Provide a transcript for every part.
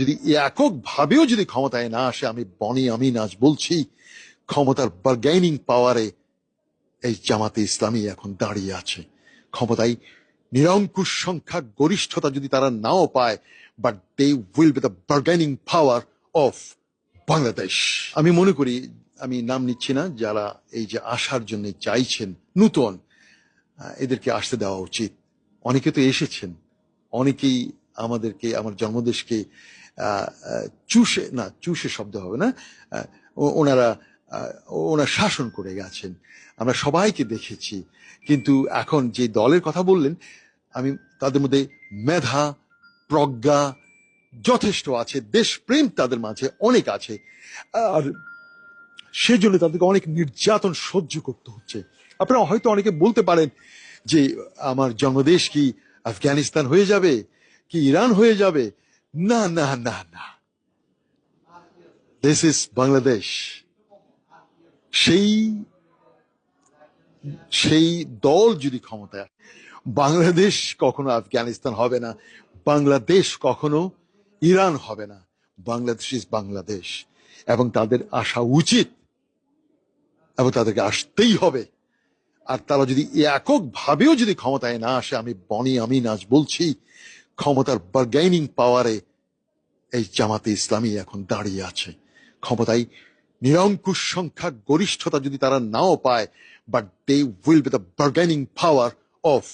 যদি এককভাবেও যদি ক্ষমতায় না আসে, আমি বনি আমিন আজ বলছি, ক্ষমতার বার্গেনিং পাওয়ারে এই জামাতে ইসলামী এখন দাঁড়িয়ে আছে। ক্ষমতায় নিরঙ্কুশ সংখ্যা গরিষ্ঠতা যদি তারা নাও পায়, but they will be the bargaining power of Bangladesh. আমি মনে করি, আমি নাম নিচ্ছি না, যারা এই যে আসার জন্য চাইছেন নূতন, এদেরকে আসতে দেওয়া উচিত। অনেকে তো এসেছেন, অনেকেই আমাদেরকে, আমার জন্মদেশকে চুষে, না চুষে শব্দ হবে না, ওনারা ওনার শাসন করে গেছেন, আমরা সবাইকে দেখেছি। কিন্তু এখন যে দলের কথা বললেন, আমি তাদের মধ্যে মেধা, প্রজ্ঞা যথেষ্ট আছে, দেশপ্রেম তাদের মাঝে অনেক আছে, আর সেজন্য তাদেরকে অনেক নির্যাতন সহ্য করতে হচ্ছে। আপনারা হয়তো অনেকে বলতে পারেন যে আমার জন্মদেশ কি আফগানিস্তান হয়ে যাবে, কি ইরান হয়ে যাবে? না না না না, দিস ইজ বাংলাদেশ। সেই সেই দল যদি ক্ষমতায়, বাংলাদেশ কখনো আফগানিস্তান হবে না, বাংলাদেশ কখনো ইরান হবে না। বাংলাদেশ ইজ বাংলাদেশ, এবং তাদের আসা উচিত, এবং তাদেরকে আসতেই হবে। আর তারা যদি এককভাবেও যদি ক্ষমতায় না আসে, আমি বনি আমিন আজ বলছি, ক্ষমতার বার্গেনিং পাওয়ারে এই জামাতে ইসলামী এখন দাঁড়িয়ে আছে। ক্ষমতায় নিরঙ্কুশ সংখ্যা গরিষ্ঠতা যদি তারা নাও পায়, but they will be the bargaining power of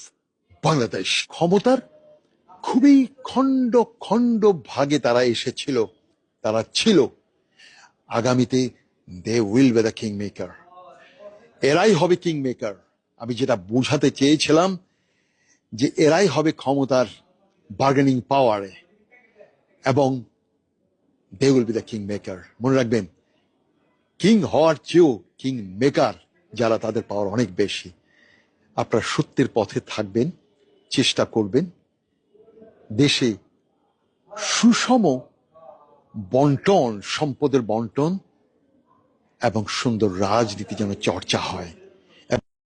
Bangladesh. ক্ষমতার খুবই খণ্ড খণ্ড ভাগে তারা এসেছিল, তারা ছিল। আগামীতে they will be the king maker, এরাই হবে কিং মেকার। আমি যেটা বোঝাতে চেয়েছিলাম, যে এরাই হবে ক্ষমতার বার্গেনিং পাওয়ারে, এবং they will be the king maker. মনে রাখবেন, কিং হওয়ার চেয়েও কিং মেকার যারা, তাদের পাওয়ার অনেক বেশি। আপনারা সত্যের পথে থাকবেন, চেষ্টা করবেন দেশে সুষম বন্টন, সম্পদের বন্টন এবং সুন্দর রাজনীতি যেন চর্চা হয়।